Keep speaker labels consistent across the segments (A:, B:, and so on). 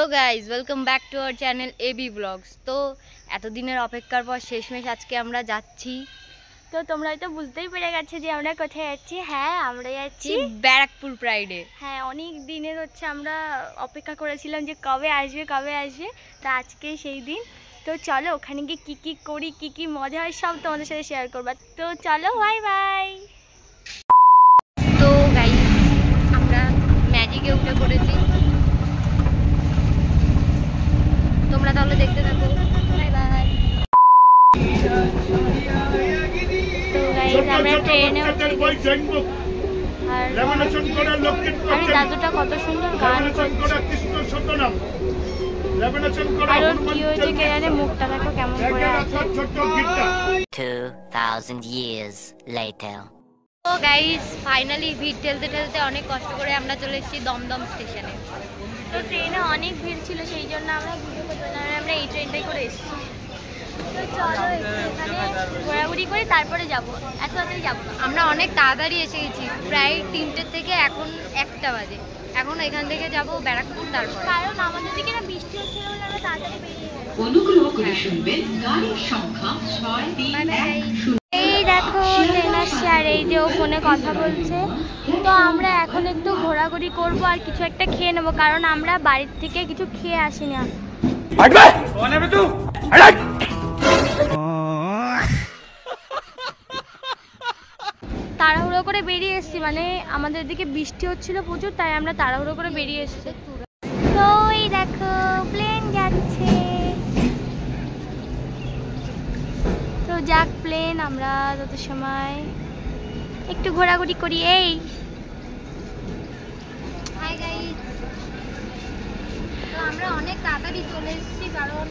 A: Hello guys welcome back to our channel AB blogs. তো এতদিনের অপেক্ষার পর শেষমেশ আজকে আমরা যাচ্ছি।
B: তো তোমরা তো বুঝতেই পেরে গেছো যে আমরা কোথায় যাচ্ছি। হ্যাঁ, আমরা যাচ্ছি
A: ব্যারাকপুর প্রাইডে।
B: হ্যাঁ, অনেক দিনের আমরা অপেক্ষা করেছিলাম যে কবে আসবে। তো আজকে সেই দিন। তো চলো ওখানে গিয়ে কী কী করি, কী কী মজা হয় সব তোমাদের সাথে শেয়ার করবা। তো চলো, বাই বাই।
A: তো গাইজ আমরা ম্যাজিকে উঠে পড়েছি, তোমরা তাহলে দেখতে থাকো। By bye.
B: তো গাইজ আমরা ট্রেনে উঠে গেছি। আর দাদুটা কত সুন্দর গান করছে। আর ওর কি হয়েছে কে জানে, মুখটা দেখো কেমন করে আছে।
C: 2000 years later.
A: তো গাইজ ফাইনালি ভিড় ঠেলতে ঠেলতে অনেক কষ্ট করে আমরা চলে এসেছি দমদম স্টেশনে।
B: তো ট্রেনে অনেক ভিড় ছিল, সেই জন্য আমরা ভিডিও করতে পারলাম না, আমরা এই ট্রেনটাই করে এসেছি। তো চলো এখানে ঘোরাঘুরি করে তারপরে যাবো, এত তাড়াতাড়ি যাবো না।
A: আমরা অনেক তাড়াতাড়ি এসে গেছি, প্রায় 3টে থেকে এখন 1টা বাজে। এখন এখান থেকে যাবো ব্যারাকপুর, তারপর
B: কারণ আমাদের দিকে না বৃষ্টি হচ্ছিল বলে আমরা তাড়াতাড়ি বেরিয়ে গেছি।
D: অনুগ্রহ করে শুনবেন গাড়ির সংখ্যা 631।
B: এই দেখো ট্রেন আসছে, আর এই যে ও ফোনে কথা বলছে। তো আমরা এখন একটু ঘোরাঘুরি করবো আর কিছু একটা খেয়ে নেবো, কারণ আমরা বাড়ির থেকে কিছু খেয়ে আসিনি। তাড়াহুড়ো করে বেরিয়ে এসেছি, মানে আমাদের দিকে বৃষ্টি হচ্ছিল প্রচুর, তাই আমরা তাড়াহুড়ো করে বেরিয়ে এসেছি। তো এই দেখো প্লেন যাচ্ছে। তো যাক প্লেন, আমরা তত সময় একটু ঘোরাঘুরি করি। এই
A: হাই গাইস, তো আমরা অনেক তাড়াতাড়ি চলে এসেছি, কারণ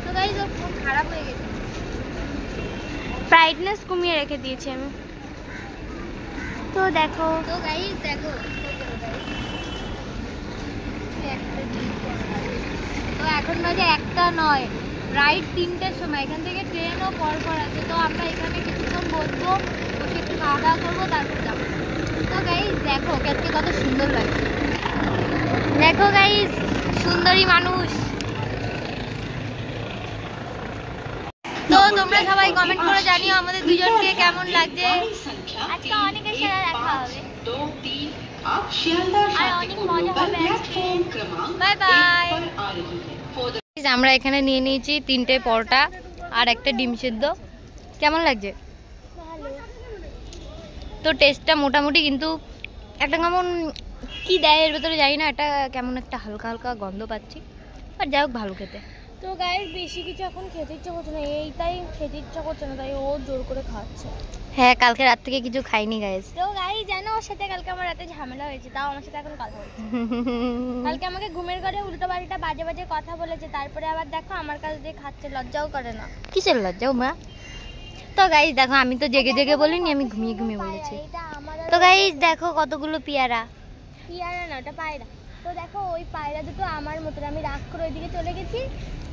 A: তো গাইস ওর ফোন খারাপ হয়ে গেছে,
B: ব্রাইটনেস কমিয়ে রেখে দিয়েছি আমি। তো দেখো,
A: তো গাইস দেখো তো এখন বাজে 1টা নয়, রাইট 3টের সময়। এখান থেকে ট্রেনও পর আছে। তো আমরা এখানে কিছুক্ষণ বসবো, বসে একটু খাওয়া দাওয়া করবো, তারপর যাবো। তো গাইস দেখো আজকে কত সুন্দর লাগছে। দেখো গাইস সুন্দরী মানুষ। তো তোমরা সবাই কমেন্ট করে জানিও আমাদের দুজনকে কেমন লাগছে।
B: আজকে অনেকের সাথে দেখা হবে,
D: आप শিয়ালদার
B: আর অনেক মজা হবে আজকে।
A: Bye bye. আমরা এখানে নিয়ে নিয়েছি 3টে পরোটা আর একটা ডিম সেদ্ধ। কেমন লাগছে? তো টেস্টটা মোটামুটি, কিন্তু একটা কেমন কি দেয় এর ভেতরে জানি না, এটা কেমন একটা হালকা হালকা গন্ধ পাচ্ছি, আর যাই হোক ভালো খেতে।
B: তো গাইস বেশি কিছু এখন খেতে ইচ্ছা করছে না, এইটাই খেতে ইচ্ছা করছে না, তাই ও জোর করে খাচ্ছে।
A: হ্যাঁ, কালকে রাত থেকে কিছু খাইনি গাইস।
B: তো গাইস জানো ওর সাথে কালকে আমার রাতে ঝামেলা হয়েছে, তাও আমার সাথে এখন কথা বলছে। কালকে আমাকে ঘুমের ঘরে উল্টো বাড়িটা বাজে বাজে কথা বলেছে, তারপরে আবার দেখো আমার কাছ দিয়ে খাচ্ছে, লজ্জাও করে না।
A: কিসের লজ্জাও মা? তো গাইস দেখো আমি তো জেগে জেগে বলিনি, আমি ঘুমিয়ে ঘুমিয়ে বলেছি। তো গাইস দেখো কতগুলো পেয়ারা।
B: পেয়ারা না, ওটা পায়রা। তো দেখো ওই পায়রা দুটো আমার মতন, আমি রাগ করে ওইদিকে চলে গেছি,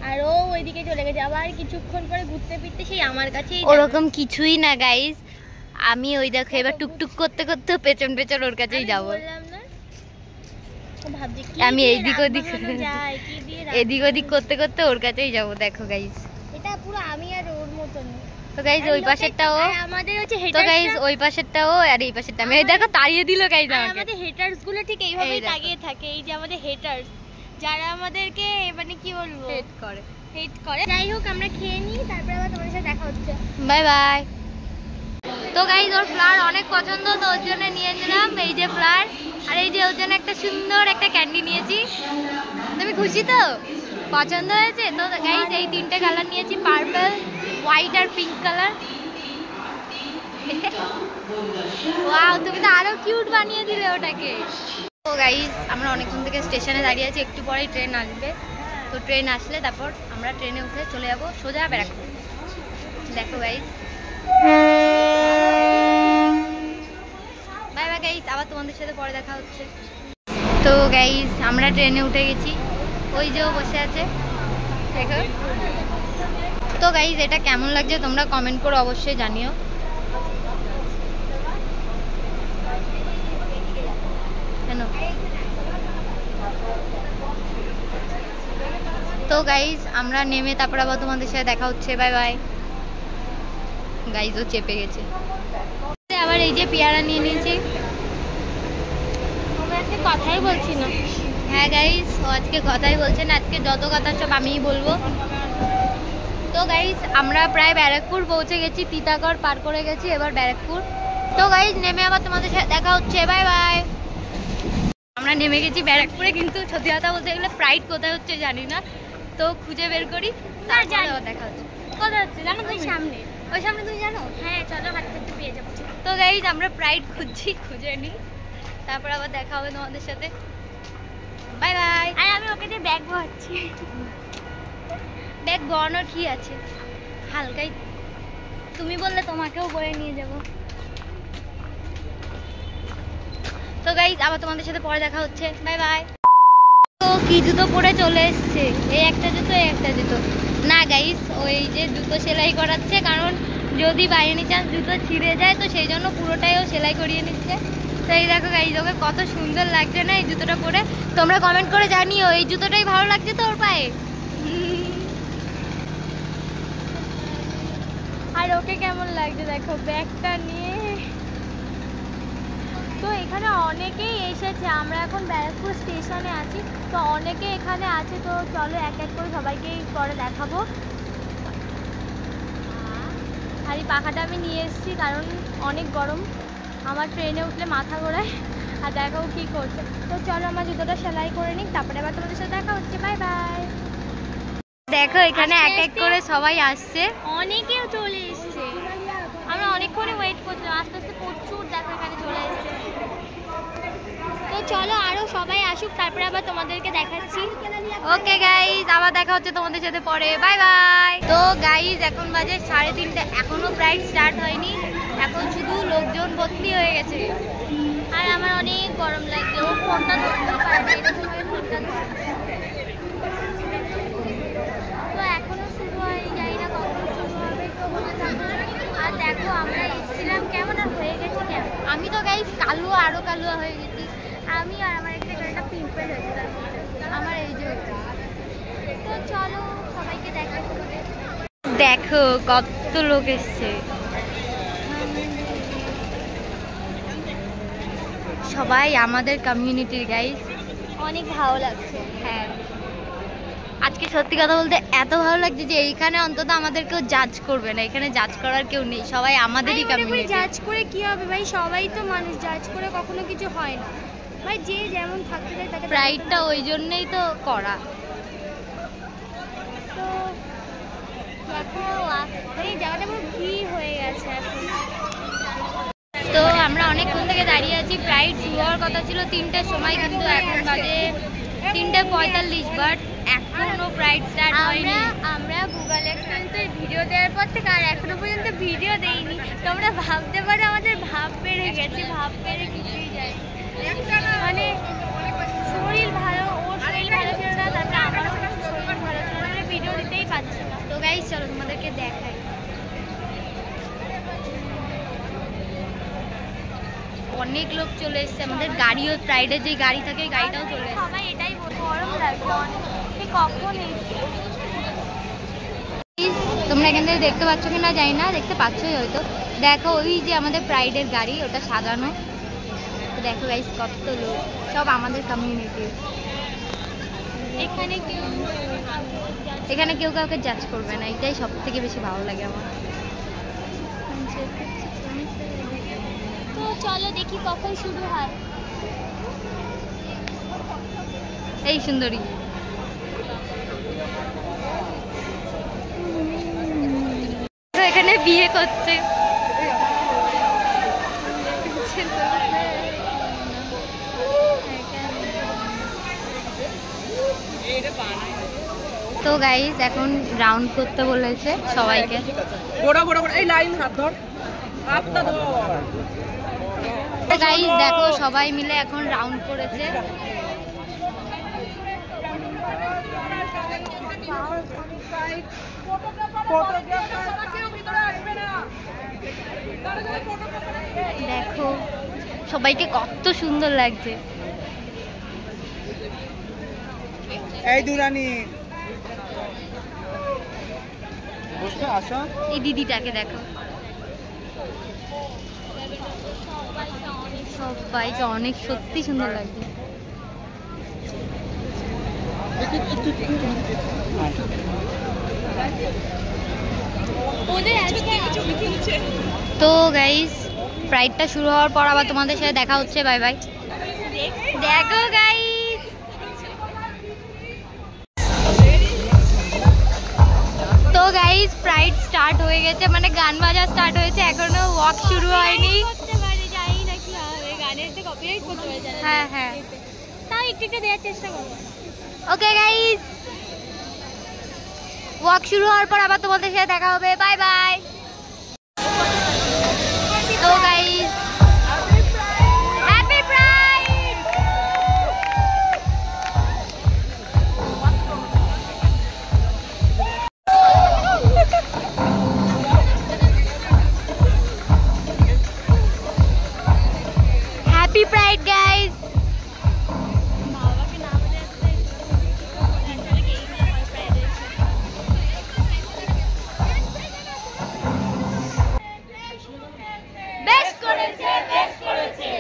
B: আর ও ওইদিকে চলে গেছে। আবার কিছুক্ষণ পরে ঘুরতে ফিরতে সেই আমার কাছেই।
A: ওরকম কিছুই না গাইস, আমি ওই দেখো এবার টুকটুক করতে করতে পেছন পেছন ওর কাছেই যাবো। আমি এইদিক ওদিক এদিক ওদিক করতে করতে ওর কাছেই যাবো। দেখো গাইস
B: এটা পুরো আমি আর ওর মতন।
A: তো গাইস ওই পাশেরটাও,
B: আমাদের হচ্ছে
A: তো গাইস ওই পাশেরটাও আর এই পাশেরটা আমি দেখো তাড়িয়ে দিল গাইস আমাকে।
B: আমাদের হেটার্স গুলো ঠিক এইভাবেই তাকিয়ে থাকে, এই যে আমাদের হেটার্স যারা আমাদেরকে মানে কি বলবো হেট করে। যাই হোক আমরা খেয়ে নিই, তারপরে আবার তোমাদের সাথে দেখা হচ্ছে।
A: By bye. তো গাইস ওর ফ্লাওয়ার অনেক পছন্দ, তো ওর জন্য নিয়ে নিলাম এই যে ফ্লাওয়ার, আর এই যে ওর জন্য একটা সুন্দর একটা ক্যান্ডি নিয়েছি। তুমি খুশি তো? পছন্দ হয়েছে? তো গাইস এই 3টে কালার নিয়েছি, পার্পল, হোয়াইট আর পিঙ্ক কালার। ওয়াও, তুমি তো আরো কিউট বানিয়ে দিলে ওটাকে। তো গাইস আমরা অনেকক্ষণ থেকে স্টেশনে দাঁড়িয়ে আছি, একটু পরেই ট্রেন আসবে। তো ট্রেন আসলে তারপর আমরা ট্রেনে উঠে চলে যাবো সোজা ব্যারাকপুর। দেখো গাইস, বাই বাই গাইস, আবার তোমাদের সাথে পরে দেখা হচ্ছে। তো গাইস আমরা ট্রেনে উঠে গেছি, ওই যে বসে আছে দেখো। তো গাইস এটা কেমন লাগছে তোমরা কমেন্ট করে অবশ্যই জানিও। কেন। তো গাইজ আমরা নেমে তারপর আবার তোমাদের সাথে দেখা হচ্ছে। Bye bye. গাইজও চেপে গেছে। আবার এই যে পেয়ারা নিয়ে নিয়েছি।
B: কথাই বলছি না।
A: হ্যাঁ গাইজ, ও আজকে কথাই বলছে না, আজকে যত কথা সব আমিই বলবো। তো গাইজ আমরা প্রায় ব্যারাকপুর পৌঁছে গেছি, তিতাগড় পার করে গেছি, এবার ব্যারাকপুর। তো গাইজ নেমে আবার তোমাদের সাথে দেখা হচ্ছে। Bye bye. আমরা নেমে গেছি ব্যারাকপুরে, কিন্তু সত্যি কথা বলতে গেলে প্রাইড কোথায় হচ্ছে জানি না, তো খুঁজে বের করি, তারপরে আবার দেখা হচ্ছে। কোথায় হচ্ছে জানো?
B: ওই সামনে।
A: ওই সামনে তুমি জানো?
B: হ্যাঁ চলো, হাঁটতে হাঁটতে পেয়ে যাবো।
A: তো গাইজ আমরা প্রাইড খুঁজছি, খুঁজে নিই, তারপর আবার দেখা হবে তোমাদের সাথে। Bye bye.
B: আর আমি ওকে দিয়ে ব্যাগ ভরছি।
A: ব্যাগ বড়ানোর কি আছে, হালকাই, তুমি বললে তোমাকেও বয়ে নিয়ে যাব। তো গাইজ আবার তোমাদের সাথে পরে দেখা হচ্ছে। By bye. তো কি জুতো পরে চলে এসছে, এই একটা জুতো, এই একটা জুতো না গাইজ, ওই যে জুতো সেলাই করাচ্ছে, কারণ যদি বাই এনি চান্স জুতো ছিঁড়ে যায় তো সেই জন্য পুরোটাইও সেলাই করিয়ে নিচ্ছে। তো এই দেখো গাইজ, ওকে কত সুন্দর লাগছে না এই জুতোটা পরে, তোমরা কমেন্ট করে জানিও এই জুতোটাই ভালো লাগছে তো ওর পায়ে।
B: আর ওকে কেমন লাগছে দেখো ব্যাগটা নিয়ে। তো এখানে অনেকেই এসেছে, আমরা এখন ব্যারাকপুর স্টেশনে আছি, তো অনেকে এখানে আছে। তো চলো এক এক করে সবাইকেই পরে দেখাবো। আর এই পাখাটা আমি নিয়ে এসেছি কারণ অনেক গরম, আমার ট্রেনে উঠলে মাথা ঘোরায়। আর দেখাও কী করছে। তো চলো আমার জুতোটা সেলাই করে নিই, তারপরে আবার তোমাদের সাথে দেখা হচ্ছে। Bye bye.
A: দেখো এখানে এক এক করে সবাই আসছে,
B: অনেকেও চলে এসছে, আমরা অনেকক্ষণে ওয়েট করছিলাম, আস্তে আস্তে প্রচুর দেখো এখানে চলে এসছে। তো চলো আরো সবাই আসুক, তারপরে আবার তোমাদেরকে দেখাচ্ছি।
A: ওকে গাইজ আবার দেখা হচ্ছে তোমাদের সাথে পরে। By bye. তো গাইজ এখন বাজে 3:30, এখনো প্রাইড স্টার্ট হয়নি, এখন শুধু লোকজন ভর্তি হয়ে গেছে।
B: আর আমার অনেক গরম লাগছে, ও ফোনটা ধরতে পারবে, এরকমভাবে ফোনটা ধরতে। তো এখনো শুরু হয়নি, জানি না কখন শুরু হবে, তো বলে থাকবো। আর দেখো আমরা এসেছিলাম কেমন, আর হয়ে গেছি কেমন।
A: আমি তো গাইজ কালুয়া, আরো কালুয়া হয়ে গেছি।
B: আমি আর আমার একটা পিম্পল হয়েছে তার মধ্যে।
A: আমার এই যে,
B: তো চলো সবাইকে দেখা করবে।
A: দেখো কত লোক এসছে, সবাই আমাদের কমিউনিটির গাইজ।
B: অনেক ভালো লাগছে।
A: হ্যাঁ আজকে সত্যি কথা বলতে এত ভালো লাগছে যে এইখানে অন্তত আমাদের কেউ জাজ করবে না, এখানে জাজ করার কেউ নেই, সবাই আমাদেরই কমিউনিটি।
B: জাজ করে কি হবে ভাই, সবাই তো মানুষ, জাজ করে কখনো কিছু হয় না ভাই, যে যেমন থাকতে চায় তাকে।
A: প্রাইডটা ওই জন্যই তো করা।
B: তো দেখো এই জায়গাটা পুরো ভিড় হয়ে গেছে এখন।
A: তো আমরা অনেকক্ষণ থেকে দাঁড়িয়ে আছি, প্রাইড শুরু হওয়ার কথা ছিল 3টের সময়, কিন্তু এখন বাজে 3:45, বাট এখনো প্রাইড স্টার্ট হয়নি।
B: আমরা গুগল এক্সপেন্সের ভিডিও দেওয়ার পর থেকে আর এখনো পর্যন্ত ভিডিও দেইনি। তোমরা ভাবতে পারো আমাদের ভাব বেড়ে গেছে, ভাব বেড়ে কিছুই যায় মানে শরীর ভালো, ওর শরীর ভালো ছিল না, তারপরে আমারও শরীর ভালো ছিল না, ভিডিও দিতেই পারছি না।
A: তো গাইস চলো তোমাদেরকে দেখাই, অনেক লোক চলে এসছে, আমাদের গাড়িও, প্রাইডের যে গাড়ি থাকে গাড়িটাও চলে এসছে।
B: সবাই এটাই বলবো, গরম লাগছে অনেক, কখন এসছে।
A: তোমরা এখান থেকে দেখতে পাচ্ছ কি না জানি না, দেখতে পাচ্ছই হয়তো। দেখো ওই যে আমাদের প্রাইডের গাড়ি, ওটা সাজানো। তো দেখো গাইস কত লোক, সব আমাদের কমিউনিটির। এখানে কেউ কাউকে জাজ করবে না, এটাই সব থেকে বেশি ভালো লাগে আমার।
B: তো চলো দেখি কখন শুরু হয়।
A: এই সুন্দরী এখানে বিয়ে করছে। তো গাইস এখন রাউন্ড করতে বলেছে সবাইকে।
E: এই লাইন হাত ধর, হাতটা ধর।
A: গাইস দেখো সবাই মিলে এখন রাউন্ড করেছে। দেখো সবাইকে কত সুন্দর লাগছে।
F: এই দুরানি বসে আসো।
A: এই দিদিটাকে দেখো, সবাইকে অনেক সত্যি সুন্দর লাগছে। তো গাইস প্রাইডটা শুরু হওয়ার পর আবার তোমাদের সাথে দেখা হচ্ছে। Bye bye. দেখো গাইস, তো গাইস প্রাইড স্টার্ট হয়ে গেছে, মানে গান বাজা স্টার্ট হয়েছে, এখনো ওয়াক শুরু হয়নি। হ্যাঁ হ্যাঁ,
B: তাও একটু একটু দেওয়ার চেষ্টা করবো।
A: ওকে গাইস, ওয়াক শুরু হওয়ার পর আবার তোমাদের সাথে দেখা হবে। Bye bye. তো guys happy pride. Happy pride guys. বেশ করেছে, বেশ করেছে,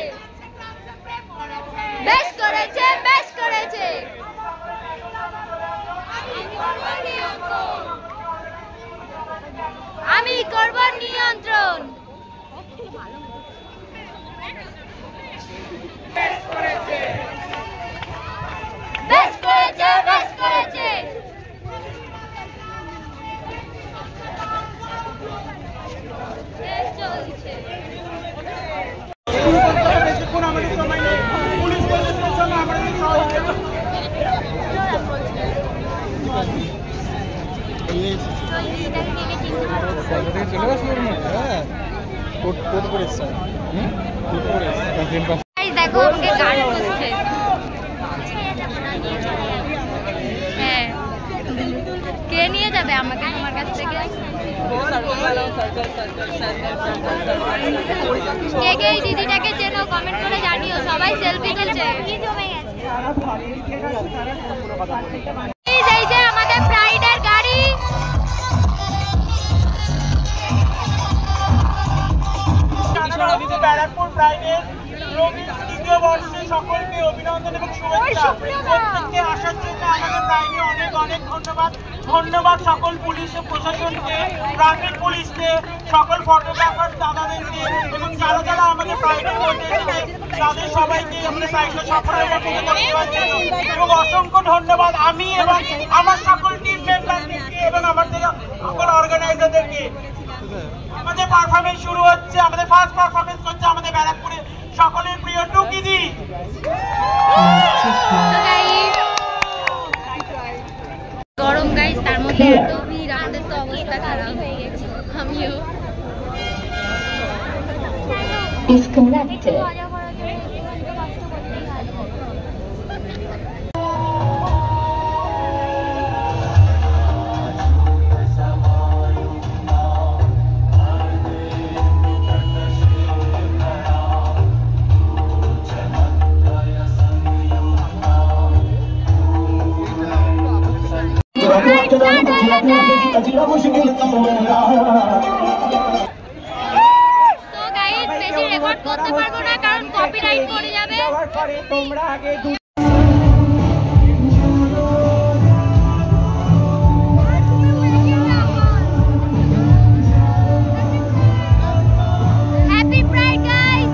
A: বেশ করেছে, বেশ করেছে। আমি করব নিয়ন্ত্রণ। বেশ করেছে, বেশ করেছে, বেশ করেছে। বেশ চলছে। দেখো আমাকে গান করছে। হ্যাঁ, কে নিয়ে যাবে আমাকে তোমার কাছ থেকে? কে কে এই দিদিটাকে চেনো কমেন্ট করে জানিও। সবাই সেলফি তুলছে। এই যে আমাদের প্রাইডের গাড়ি।
F: ব্যারাকপুর প্রাইডের রঙিন তৃতীয় বর্ষে সকলকে অভিনন্দন এবং শুভেচ্ছা। প্রত্যেককে আসার জন্য আমাদের প্রাইডে অনেক অনেক ধন্যবাদ। ধন্যবাদ সকল পুলিশ ও প্রশাসনকে, ট্রাফিক পুলিশকে, সকল ফটোগ্রাফার দাদাদেরকে এবং যারা যারা আমাদের প্রাইডের মধ্যে এসেছে তাদের সবাইকে আমাদের প্রাইডটা সফলভাবে করতে পারছেন এবং অসংখ্য ধন্যবাদ আমি এবং আমার সকল টিম মেম্বারদেরকে এবং আমাদের সকল অর্গানাইজারদেরকে। আমাদের পারফরমেন্স শুরু হচ্ছে। আমাদের ফার্স্ট পারফরমেন্স হচ্ছে আমাদের ব্যারাকপুরে সকলের প্রিয় টুকি দি।
A: গরম গাইস, তার মধ্যে এত ভিড়, আমাদের তো অবস্থা খারাপ হয়ে গেছে। আমিও
G: Disconnected.
A: তো গাইস বেশি রেকর্ড করতে পারবো না কারণ কপিরাইট পড়ে যাবে।
F: তোমরা আগে
A: happy pride guys.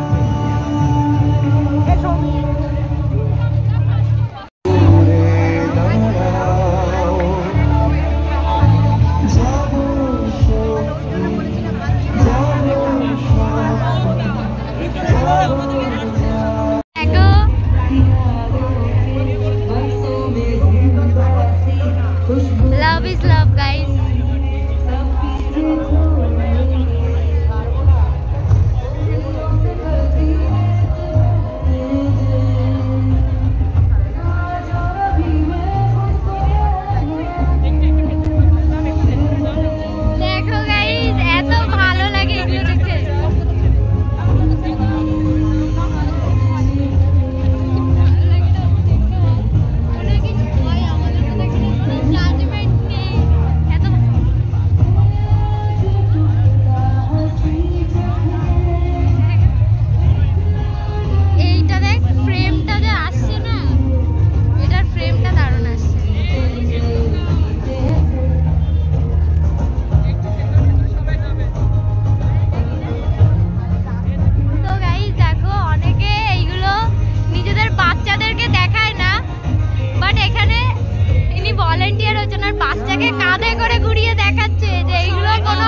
A: Love is love, guys. দেখো গাইস, এত ভালো লাগে এগুলো দেখতে। অনেক কিছু হয় আমাদের বাচ্চাকে কাঁধে করে ঘুরিয়ে দেখাচ্ছে যে এইগুলো কোনো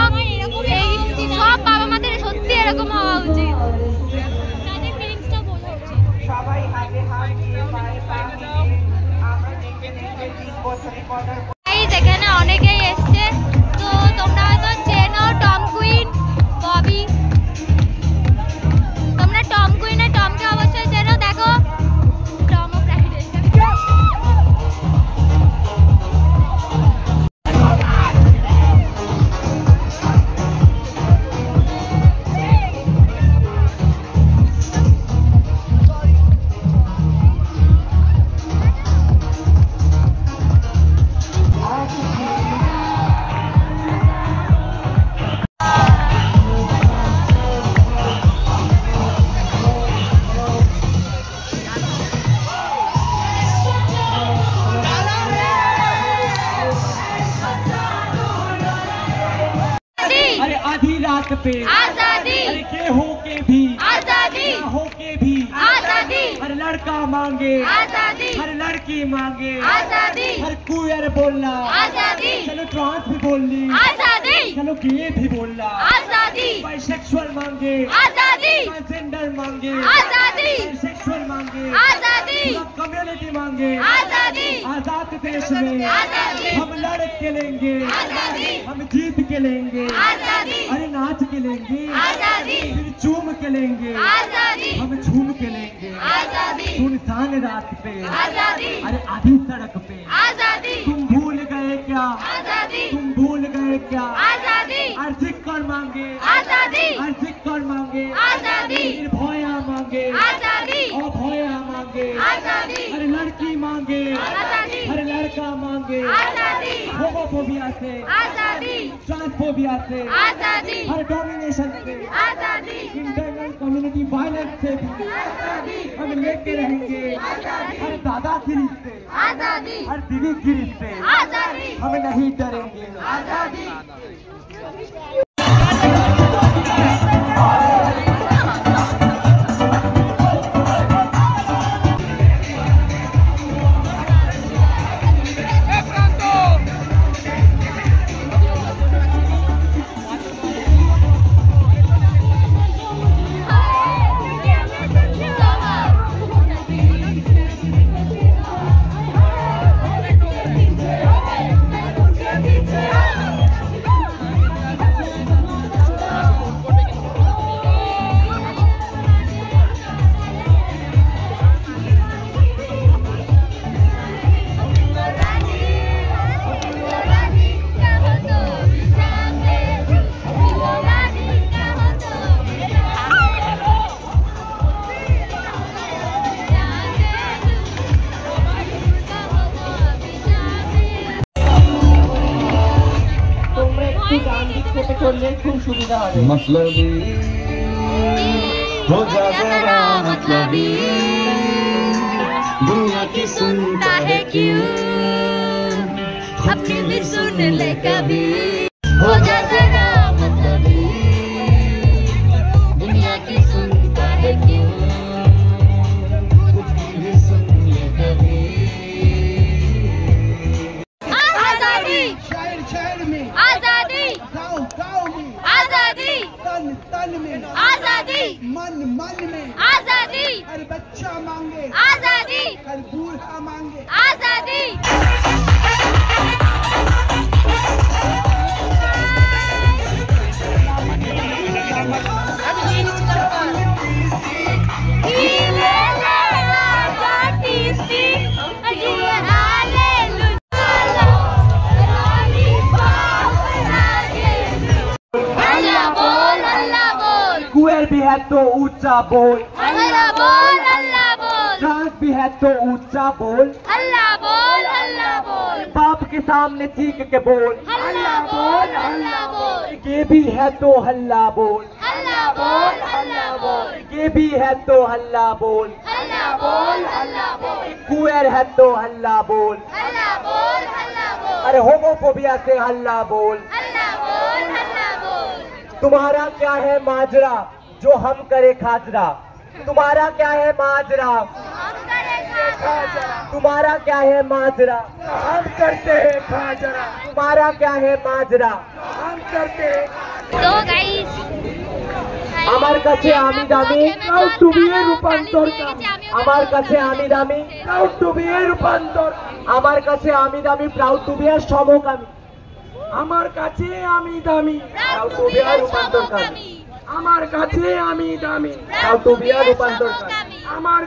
A: সব বাবা মাদের সত্যি এরকম হওয়া উচিত। তাদের ফিলিংসটা বোঝা উচিত।
F: সবাই হাতে হাত দিয়ে পায়ে পা দিয়ে আমরা দেখে 3 বছরের পর্দার
A: এখানে অনেকেই এসছে, তো তোমরা হয়তো চেনো টম কুইন, ববি। তোমরা টম কুইন আর টমকে অবশ্যই চেনো। দেখো টম ও ফ্রাইডে।
F: अरे आधी रात पे
A: आजादी,
F: अरे के हो के भी
A: आजादी,
F: ना हो के भी
A: आजादी,
F: हर लड़का मांगे
A: आजादी,
F: हर लड़की मांगे
A: आजादी,
F: हर क्यूअर बोलना
A: आजादी,
F: चलो ट्रांस भी बोलनी
A: आजादी,
F: चलो गे भी बोलना
A: आजादी,
F: बाइसेक्सुअल मांगे
A: आजादी,
F: ट्रांसजेंडर मांगे
A: आजादी,
F: सेक्सुअल मांगे
A: आजादी,
F: कम्युनिटी मांगे
A: आजादी,
F: आजाद देश में
A: आजादी,
F: हम लड़ के लेंगे
A: आजादी,
F: हम जीत के लेंगे
A: आजादी,
F: अरे नाच के लेंगे
A: आजादी,
F: फिर चूम के लेंगे
A: आजादी,
F: हम झूम के लेंगे
A: आजादी,
F: सुनसान रात पे
A: आजादी,
F: अरे आधी सड़क पे
A: आजादी,
F: तुम भूल गए क्या
A: आजादी,
F: तुम भूल गए क्या
A: आजादी,
F: अर्जिक कर मांगे
A: आजादी,
F: अर्जिक कर मांगे
A: आजादी,
F: निर्भया मांगे
A: आजादी,
F: अभया मांगे
A: आजादी,
F: अरे लड़की मांगे
A: आजादी,
F: अरे लड़का मांगे
A: आजादी,
F: होमोफोबिया से
A: आजादी,
F: ट्रांसफोबिया से
A: आजादी,
F: हर डोमिनेशन से
A: आजादी,
F: इंटरनल कम्युनिटी वायलेंस से भी हम लेके रहेंगे हर दादागिरी से
A: आजादी,
F: हर दीदीगिरी से
A: आजादी,
F: हम नहीं डरेंगे
A: आजादी।
F: খুব সুবিধা হবে
G: मतलबी हो जा जरा मतलबी दुनिया की सुनता है क्यों
A: अपनी भी सुन ले कभी।
G: हो जा जरा मतलबी दुनिया की सुनता है क्यों कुछ भी सुन ले कभी
A: आजादी,
F: शहर शहर में
A: आजादी,
F: गाँव गाँव में
A: आजादी,
F: तन तन में
A: आजादी,
F: मन मन में
A: आजादी,
F: हर बच्चा मांगे
A: आजादी,
F: हर बूढ़ा मांगे
A: आजादी।
F: क्यूअर भी है तो ऊंचा बोल
A: अल्लाह बोल, अल्लाह बोल,
F: ट्रांस भी है तो ऊंचा बोल
A: अल्लाह बोल, अल्लाह बोल,
F: बाप के सामने चीख के बोल
A: अल्लाह बोल, अल्लाह बोल,
F: ये भी है तो हल्ला बोल
A: अल्लाह बोल, अल्लाह बोल,
F: ये भी है तो हल्ला बोल
A: अल्लाह बोल, अल्लाह बोल,
F: क्यूअर है तो हल्ला बोल
A: अल्लाह बोल, अल्लाह बोल,
F: अरे होमोफोबिया से हल्ला बोल
A: अल्लाह बोल, अल्लाह बोल।
F: तुम्हारा क्या है माजरा जो हम करे खाजरा तुम्हारा क्या है माजरा
A: हम करें
F: खाजरा, तुम्हारा क्या है माजरा, हम करते हैं खाजरा, तुम्हारा क्या है माजरा, हम करते हैं।
A: তো গাইস
F: আমার কাছে আমি দামি প্রাউড টু বি এর রূপান্তর, আমার কাছে আমি দামি প্রাউড টু বি এর রূপান্তর, আমার কাছে আমি দামি প্রাউড টু বি এর সমকামী, আমার কাছে আমি দামি প্রাউড টু বি এর রূপান্তরকামী, আমার কাছে আমি দামি প্রাউড টু বি এর রূপান্তরকামী, আমার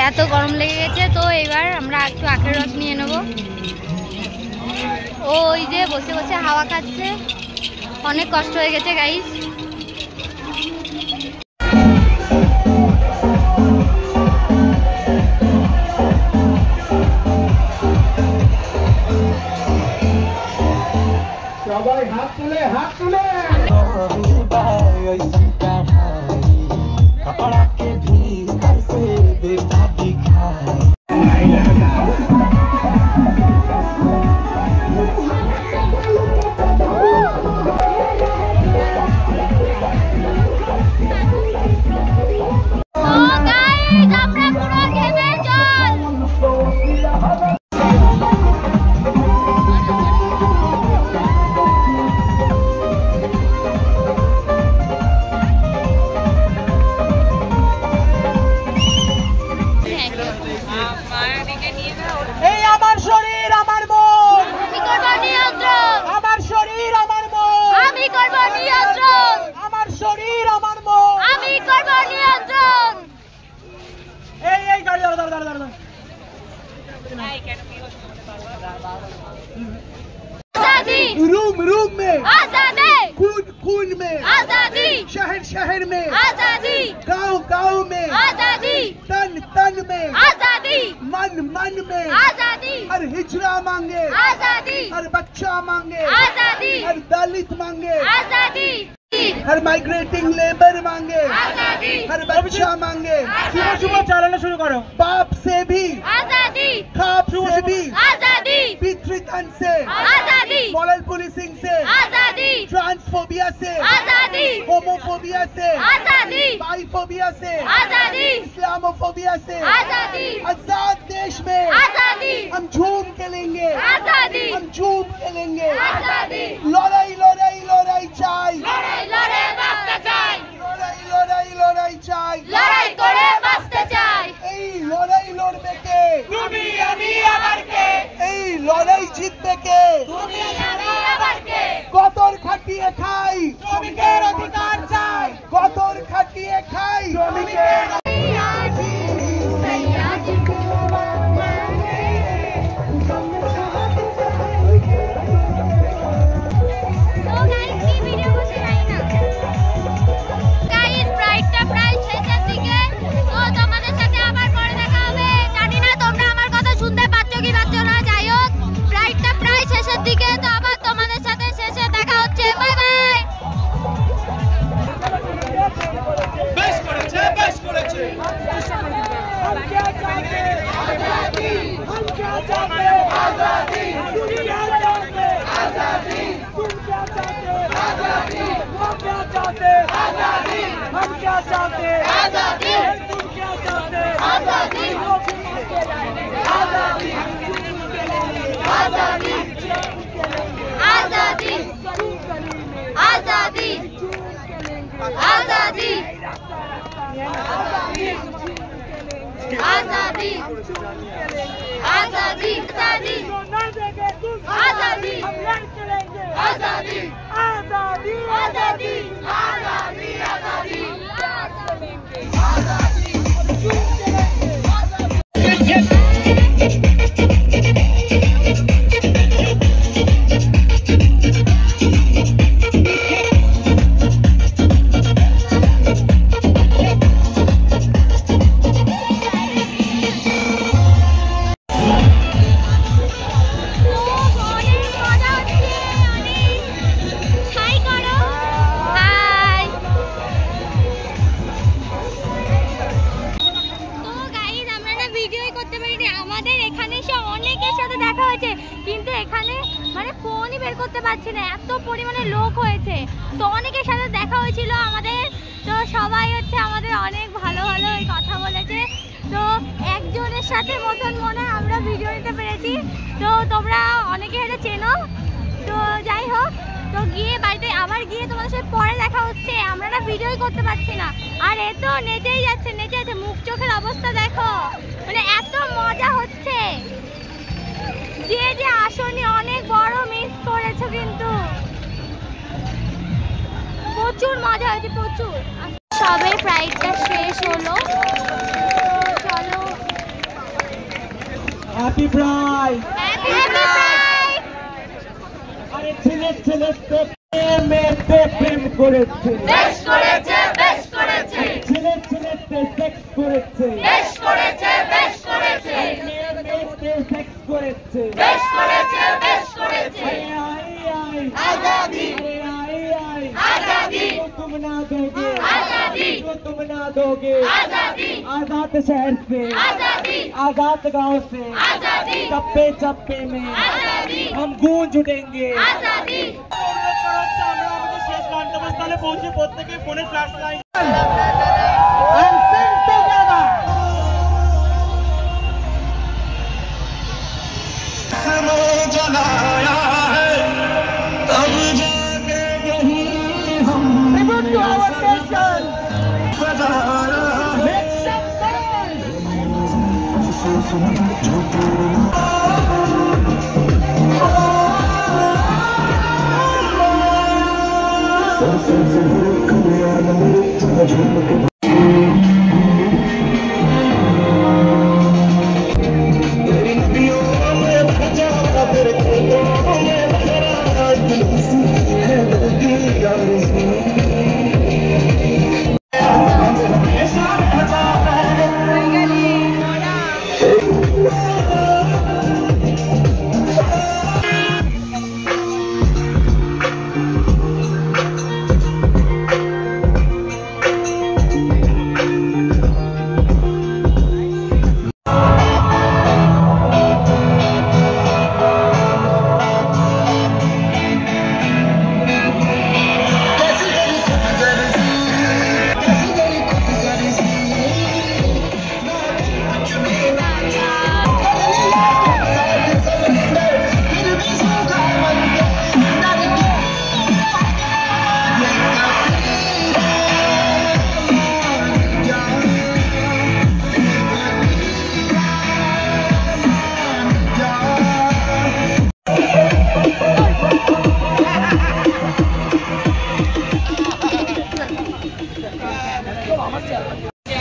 A: এত গরম লেগে গেছে। তো এবার আমরা একটু আখের রস নিয়ে নেব। ওই যে বসে বসে হাওয়া খাচ্ছে, অনেক কষ্ট হয়ে গেছে গাইস।
F: সবাই হাত তুলে হাত তুলে रूम रूम में
A: आजादी,
F: खून खून में
A: आजादी,
F: शहर शहर में
A: आजादी,
F: गांव गांव में
A: आजादी,
F: तन तन में
A: आजादी,
F: मन मन में
A: आजादी,
F: हर हिजड़ा मांगे,
A: आजादी,
F: हर बच्चा मांगे,
A: आजादी,
F: हर दलित मांगे,
A: आजादी,
F: हर माइग्रेटिंग लेबर मांगे,
A: आजादी,
F: हर बच्चा मांगे।
E: सुबह सुबह चालाना शुरू करो।
F: बाप से भी,
A: आजादी,
F: खाप से भी,
A: आजादी,
F: पितृतन से,
A: आजादी,
F: मॉरल पुलिसिंग से,
A: आजादी,
F: ट्रांसफोबिया से,
A: आजादी,
F: होमोफोबिया से,
A: आजादी,
F: बाइफोबिया से,
A: आजादी,
F: इस्लामोफोबिया से,
A: आजादी,
F: आजाद देश में
A: आजादी,
F: हम झूम के लेंगे,
A: आजादी,
F: हम झूम के लेंगे।
A: आजादी,
F: लड़ाई लड़ाई लड़ाई चाই,
A: লড়াই লড়ে বাঁচতে চাই,
F: লড়াই লড়াই লড়াই চাই,
A: লড়াই করে বাঁচতে চাই।
F: এই লড়াই লড়বে কে?
E: তুমি আমি আবার কে?
F: এই লড়াই জিতবে কে?
A: তুমি আমি আবার কে?
F: কতর খাটিয়ে খাই,
E: শ্রমিকের অধিকার চাই,
F: কতর খাটিয়ে খাই, শ্রমিকের
A: সৈয়াদি, সৈয়াদি। তো গাইস কি ভিডিও করতে পারি না গাইস, ব্রাইটটা প্রায় শেষের দিকে। তো তোমাদের সাথে আবার পরে দেখা হবে। জানি না তোমরা আমার কথা শুনতে পাচ্ছ কি পাচ্ছ না, যাই হোক ব্রাইটটা প্রায় শেষের দিকে। তো আবার তোমাদের সাথে শেষে দেখা হচ্ছে। Bye bye.
F: বেশ করেছে বেশ করেছে। हम क्या चाहते आजादी, हम क्या चाहते आजादी, दुनिया चाहते आजादी, तुम क्या चाहते आजादी, वो क्या चाहते आजादी, हम क्या चाहते आजादी, तुम क्या चाहते आजादी, आजादी, आजादी,
A: आजादी, आजादी, आजादी, आजादी, आजादी, आजादी, आजादी, आजादी, आजादी, आजादी, आजादी, কিন্তু এখানে মানে ফোনই বের করতে পারছি না, এত পরিমাণে লোক হয়েছে। তো অনেকের সাথে দেখা হয়েছিল আমাদের, তো সবাই হচ্ছে আমাদের অনেক ভালো ভালো কথা বলেছে।
B: তো একজনের সাথে মতন মনে হয় আমরা ভিডিও নিতে পেরেছি। তো তোমরা অনেকে এটা চেনো। তো যাই হোক, তো গিয়ে বাড়িতে আবার গিয়ে তোমাদের সাথে পরে দেখা হচ্ছে। আমরা না ভিডিওই করতে পারছি না, আর এ তো নেচেই যাচ্ছে, মুখ চোখের অবস্থা দেখো, মানে এত মজা হচ্ছে। যে যে আসনি অনেক বড় মিস করেছো, কিন্তু প্রচুর মজা হয়েছে, প্রচুর। সবে ফ্লাইটটা শেষ হলো, চলো
F: হ্যাপি ফ্লাইট। আরে ছেলে ছেলে মেয়েতে প্রেম করেছে,
B: বেশ করেছে, বেশ করেছে,
F: ছেলে ছেলেতে সেক্স করেছে,
B: বেশ করেছে, বেশ করেছে,
F: মেয়ে মেয়েতে সেক্স করেছে,
B: বেশ করেছে, বেশ করেছে।
F: आजादी
B: आजादी
F: जो तुम ना दोगे,
B: आजादी
F: जो तुम ना दोगे,
B: आजादी
F: आजाद शहर से,
B: आजादी
F: आजाद गांव से,
B: आजादी
F: चप्पे चप्पे में
B: आजादी
F: हम गूंज उठेंगे।
B: आजादी।
F: আমরা আমাদের শেষ গন্তব্যস্থলে পৌঁছে প্রত্যেকে ফোনে ফ্ল্যাশ লাইট
G: जलाया है तब जाके यही हम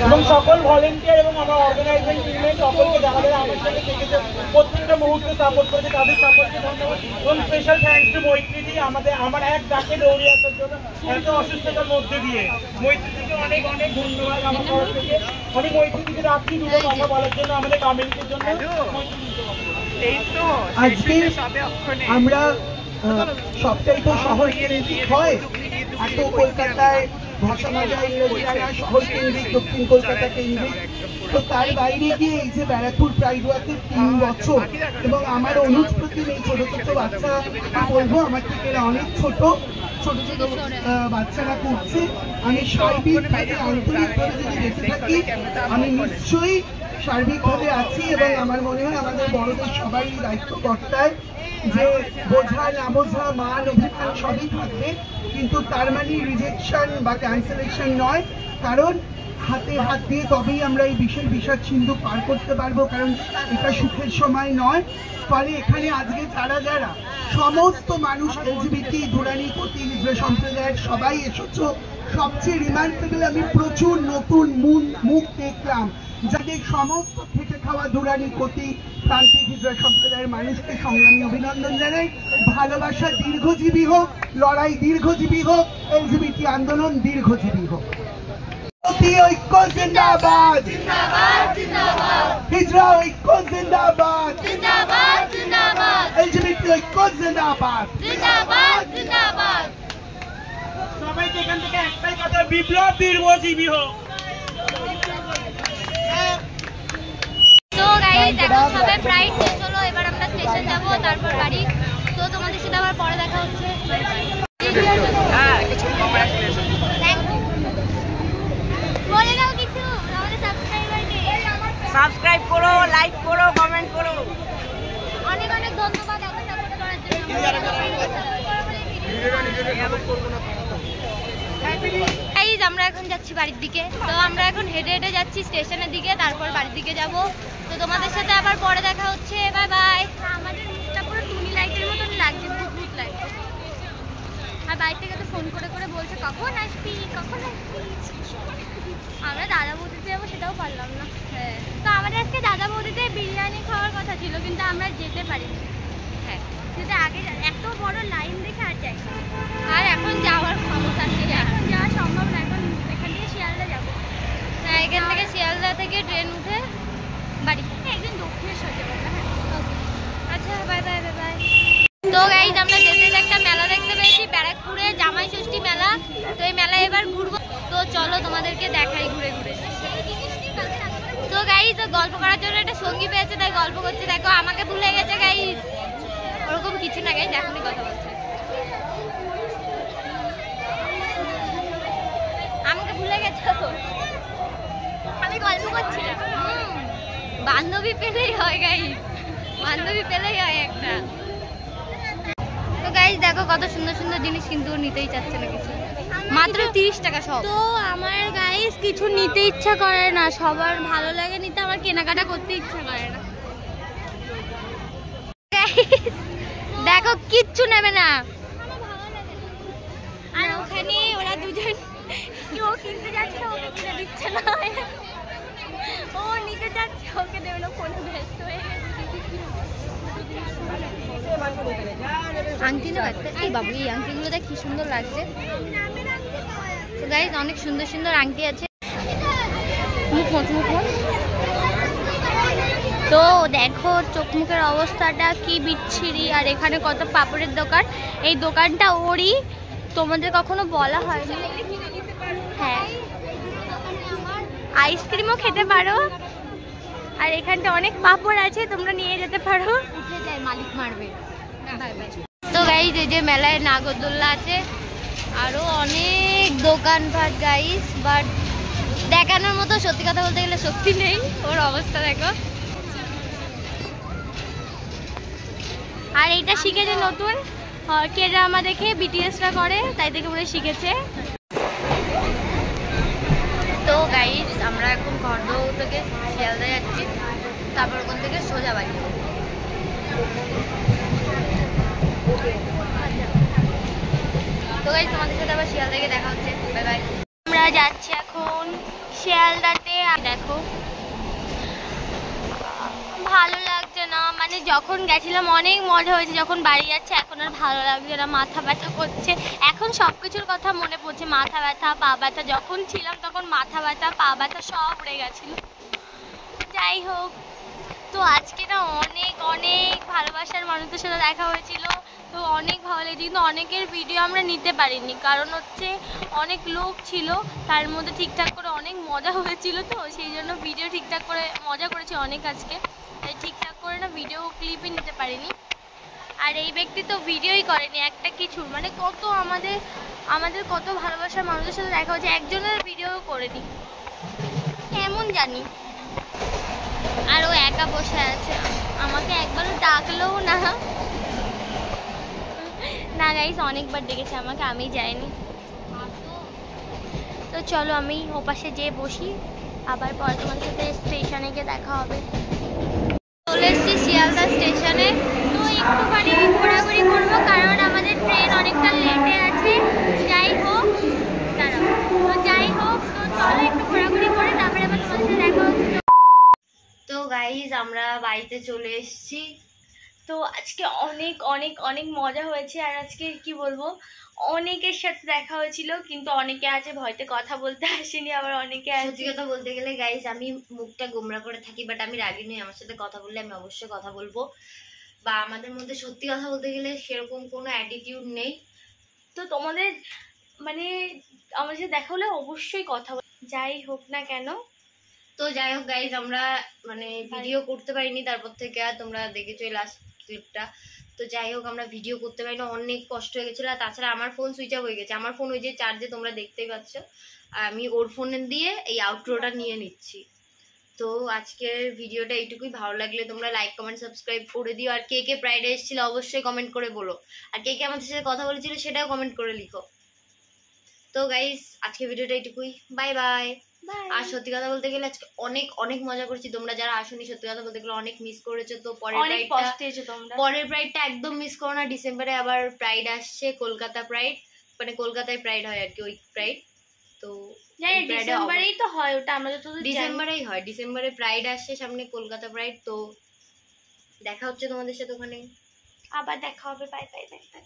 F: এবং সকল ভলেন্টিয়ার এবং আমার অর্গানাইজিং টিমে সকলকে যারা যারা আমার সাথে থেকেছে, প্রত্যেকটা মুহূর্তে সাপোর্ট করেছে, তাদের সাপোর্টকে ধন্যবাদ। এবং স্পেশাল থ্যাঙ্কস টু মৈত্রীদি, আমার এক ডাকে দৌড়ে আসার জন্য এত অসুস্থতার মধ্যে দিয়ে। মৈত্রীদিকে অনেক অনেক ধন্যবাদ আমার তরফ থেকে। আমি মৈত্রীদিকে রাত্রি দুটো কথা বলার জন্য, আমাদের কমেন্টের জন্য।
H: আজকে আমরা সবটাই তো শহর কেন্দ্রিক হয়, এত কলকাতায় ভাষা যায় ইংরেজিরা শহর কেন্দ্রিক, দক্ষিণ কলকাতা কেন্দ্রিক। তো তার বাইরে গিয়ে এই যে ব্যারাকপুর প্রাইড ওয়াকে 3 বছর, এবং আমার অনুজ প্রতিম এই ছোট ছোট বাচ্চা বলবো, আমার থেকে অনেক ছোট ছোট ছোট বাচ্চারা করছে। আমি সার্বিকভাবে আন্তরিকভাবে যদি বেঁচে থাকি, আমি নিশ্চয়ই সার্বিকভাবে আছি, এবং আমার মনে হয় আমাদের বড়দের সবারই দায়িত্ব কর্তায় যে বোঝা না বোঝা, মান অভিমান সবই থাকবে, কিন্তু তার মানে রিজেকশন বা ক্যান্সেলেশন নয়। কারণ হাতে হাত দিয়ে তবেই আমরা এই বিষের বিষাদ সিন্ধু পার করতে পারবো, কারণ এটা সুখের সময় নয়। ফলে এখানে আজকে যারা যারা সমস্ত মানুষ এলজিবিটি, দুরানি, পতি, হিজড়া সম্প্রদায়ের সবাই এসেছো, সবচেয়ে রিমার্কেবল আমি প্রচুর নতুন মুখ দেখলাম, যাদের সমস্ত খেটে খাওয়া দুরানি, পতি, প্রান্তিক, হিজড়া সম্প্রদায়ের মানুষকে সংগ্রামী অভিনন্দন জানাই। ভালোবাসা দীর্ঘজীবী হোক, লড়াই দীর্ঘজীবী হোক, এলজিবিটি আন্দোলন দীর্ঘজীবী হোক। ঐক্য জিন্দাবাদ, হিজড়া ঐক্য জিন্দাবাদ, এলজিবিটি ঐক্য জিন্দাবাদ।
F: সবাইকে এখান থেকে একটাই কথা, বিপ্লব দীর্ঘজীবী হোক।
A: তো গাইস, এখন সবে ফ্লাইট শেষ হলো, এবার আমরা স্টেশন যাবো, তারপর বাড়ি। তো তোমাদের সাথে আবার পরে দেখা হচ্ছে। বলে দাও কিছু আমাদের সাবস্ক্রাইবারকে।
I: সাবস্ক্রাইব করো, লাইক করো, কমেন্ট করো।
A: অনেক অনেক ধন্যবাদ এত সাপোর্ট করার জন্য। গাইস আমরা এখন যাচ্ছি বাড়ির দিকে। তো আমরা এখন হেঁটে হেঁটে যাচ্ছি স্টেশনের দিকে, তারপর বাড়ির দিকে যাব। তো তোমাদের সাথে আবার পরে দেখা হচ্ছে, বাই বাই।
B: আমাদের মুখটা পুরো টুনি লাইটের মতন লাগছে, ভূত লাইট। আর বাড়ি থেকে তো ফোন করে করে বলছে কখন আসবি কখন আসবি। আমরা দাদা বৌদিতে যাবো সেটাও পারলাম না।
A: হ্যাঁ,
B: তো আমাদের আজকে দাদা বৌদিতে বিরিয়ানি খাওয়ার কথা ছিল, কিন্তু আমরা যেতে পারিনি।
A: হ্যাঁ,
B: যেতে আগে এত বড় লাইন দেখে আর যাই না।
A: আর এখন যাওয়ার ক্ষমতা নেই।
B: এখন যাওয়া সম্ভব না, এখন এখান থেকে শিয়ালদা যাবো।
A: হ্যাঁ, এখান থেকে শিয়ালদা থেকে ট্রেন উঠে বাড়ি।
B: একদিন দক্ষিণেশ্বর যাবো। হ্যাঁ,
A: আচ্ছা, বাই বাই বাই বাই। তো গাইজ আমরা যেতে যেতে একটা মেলা দেখতে পেয়েছি, ব্যারাকপুরে জামাই ষষ্ঠী মেলা। তো এই মেলায় এবার ঘুরবো, তো চলো তোমাদেরকে দেখাই ঘুরে ঘুরে। তো গাইজ গল্প করার জন্য একটা সঙ্গী পেয়েছে, তাই গল্প করছে। দেখো আমাকে ভুলে গেছে গাইজ, ওরকম কিছু না গাইজ, এখনই কথা বলছে। আমাকে ভুলে গেছে তো,
B: আমি গল্প করছিলাম।
A: বান্ধবী পেলেই হয় গাইজ, বান্ধবী পেলেই হয় একটা। তো গাইজ দেখো কত সুন্দর সুন্দর জিনিস, কিন্তু ও নিতেই চাচ্ছে না কিছু। মাত্র 30 টাকা সব।
B: তো আমার গাইস কিছু নিতে ইচ্ছা করে না, সবার ভালো লাগে নিতে, আমার কেনাকাটা করতে ইচ্ছা করে না।
A: দেখো কিচ্ছু নেবে না।
B: আর ওখানে ওরা দুজন কেউ কিনতে যাচ্ছে, ওকে কিনে দিচ্ছে না। ও নিতে যাচ্ছে, ওকে দেবে না, ফোনে ব্যস্ত হয়ে গেছে।
A: আংটি নেবে একটা? এই বাবু, এই আংটিগুলো দেখ কি সুন্দর লাগছে। তো গাইজ অনেক সুন্দর সুন্দর আংটি আছে। মুখ মোচ, মুখ মোচ।
B: তো দেখো চোখ মুখের অবস্থাটা কি বিচ্ছিরি। আর এখানে কত পাপড়ের দোকান, এই দোকানটা ওরই, তোমাদের কখনো বলা হয়নি। হ্যাঁ, আইসক্রিমও খেতে পারো। আর এখানটা অনেক পাপড় আছে, তোমরা নিয়ে যেতে পারো।
A: উঠে যায়, মালিক মারবে। তো গাইজ এই যে মেলায় নাগরদোল্লা আছে, আরো অনেক দোকানপাট গাইজ, বাট দেখানোর মতো সত্যি কথা বলতে গেলে সত্যি নেই। ওর অবস্থা দেখো।
B: আর এইটা শিখেছে নতুন কে ড্রামা দেখে, বিটিএসরা করে, তাই থেকে মনে শিখেছে।
A: তো গাইজ আমরা এখন খড়দহ থেকে শিয়ালদা যাচ্ছি, তারপর ওখান থেকে সোজা বাড়ি। তো গাইজ তোমাদের সাথে আবার শিয়ালদা গিয়ে দেখা হচ্ছে, বাই বাই।
B: আমরা যাচ্ছি এখন শিয়ালদাতে। আর দেখো ভালো লাগছে না, মানে যখন গেছিলাম অনেক মজা হয়েছে, যখন বাড়ি যাচ্ছে এখন আর ভালো লাগছে না, মাথা ব্যথা করছে। এখন সব কিছুর কথা মনে পড়ছে, মাথা ব্যথা, পা ব্যথা। যখন ছিলাম তখন মাথা ব্যথা, পা ব্যথা সব উড়ে গেছিল। যাই হোক, তো আজকে না অনেক অনেক ভালোবাসার মানুষদের সাথে দেখা হয়েছিল, তো অনেক ভালো লেগেছে। কিন্তু অনেকের ভিডিও আমরা নিতে পারিনি, কারণ হচ্ছে অনেক লোক ছিল, তার মধ্যে ঠিকঠাক করে অনেক মজা হয়েছিল, তো সেই জন্য ভিডিও ঠিকঠাক করে মজা করেছি অনেক আজকে, তাই ঠিকঠাক করে না ভিডিও ক্লিপই নিতে পারিনি। আর এই ব্যক্তি তো ভিডিওই করেনি একটা কিছু, মানে কত আমাদের কত ভালোবাসার মানুষদের সাথে দেখা হয়েছে, একজনের ভিডিও করেনি এমন জানি। আর ও একা বসে আছে, আমাকে একবারও ডাকলেও না। না গাইস, অনেকবার ডেকেছে আমাকে, আমি যাইনি। তো চলো আমি ওপাশে যেয়ে বসি, আবার পরে তোমাদের সাথে স্টেশনে গিয়ে দেখা হবে।
A: চলে এসেছি শিয়ালদা স্টেশনে।
B: তো একটুখানি ঘোরাঘুরি করবো, কারণ আমাদের ট্রেন অনেকটা লেটে আছে। যাই হোক, দাঁড়াও, তো যাই হোক, তো চলো একটু ঘোরাঘুরি করে তারপরে আবার তোমাদের সাথে দেখা হচ্ছে।
A: তো গাইজ আমরা বাড়িতে চলে এসেছি।
B: তো আজকে অনেক অনেক অনেক মজা হয়েছে। আর আজকে কি বলবো, অনেকের সাথে দেখা হয়েছিল, কিন্তু অনেকে আছে ভয়তে কথা বলতে আসেনি, আবার অনেকে
A: সত্যি কথা বলতে গেলে গাইজ আমি মুখটা গোমরা করে থাকি, বাট আমি রাগি নই। আমার সাথে কথা বললে আমি অবশ্যই কথা বলবো, বা আমাদের মধ্যে সত্যি কথা বলতে গেলে সেরকম কোনো অ্যাটিটিউড নেই।
B: তো তোমাদের মানে আমার সাথে দেখা হলে অবশ্যই কথা বল, যাই হোক না কেন।
A: তো যাই হোক গাইজ আমরা মানে ভিডিও করতে পারিনি তারপর থেকে, আর তোমরা দেখেছো এই লাস্ট ক্লিপটা। তো যাই হোক আমরা ভিডিও করতে পারিনি, অনেক কষ্ট হয়ে গেছিলো। আর তাছাড়া আমার ফোন সুইচ অফ হয়ে গেছে, আমার ফোন ওই যে চার্জে তোমরা দেখতেই পাচ্ছ, আর আমি ওর ফোনে দিয়ে এই আউটরোটা নিয়ে নিচ্ছি। তো আজকের ভিডিওটা এইটুকুই। ভালো লাগলে তোমরা লাইক কমেন্ট সাবস্ক্রাইব করে দিও। আর কে কে প্রাইডে এসেছিল অবশ্যই কমেন্ট করে বলো, আর কে কে আমাদের সাথে কথা বলেছিল সেটাও কমেন্ট করে লিখো। তো গাইস আজকের ভিডিওটা এইটুকুই, বাই বাই। আর সত্যি কথা বলতে গেলে আজকে অনেক অনেক মজা করছি। তোমরা যারা আসোনি সত্যি কথা বলতে গেলে অনেক মিস করেছো। তো পরের প্রাইডটা একদম মিস করো না। ডিসেম্বরে আবার প্রাইড আসছে, কলকাতা প্রাইড, মানে কলকাতায় প্রাইড হয় আর কি, ওই প্রাইড। তো
B: ডিসেম্বরেই তো হয় ওটা, আমরা তো
A: ডিসেম্বরেই হয়, ডিসেম্বরে প্রাইড আসছে সামনে, কলকাতা প্রাইড। তো দেখা হচ্ছে তোমাদের সাথে ওখানে,
B: আবার দেখা হবে। Bye bye bye bye.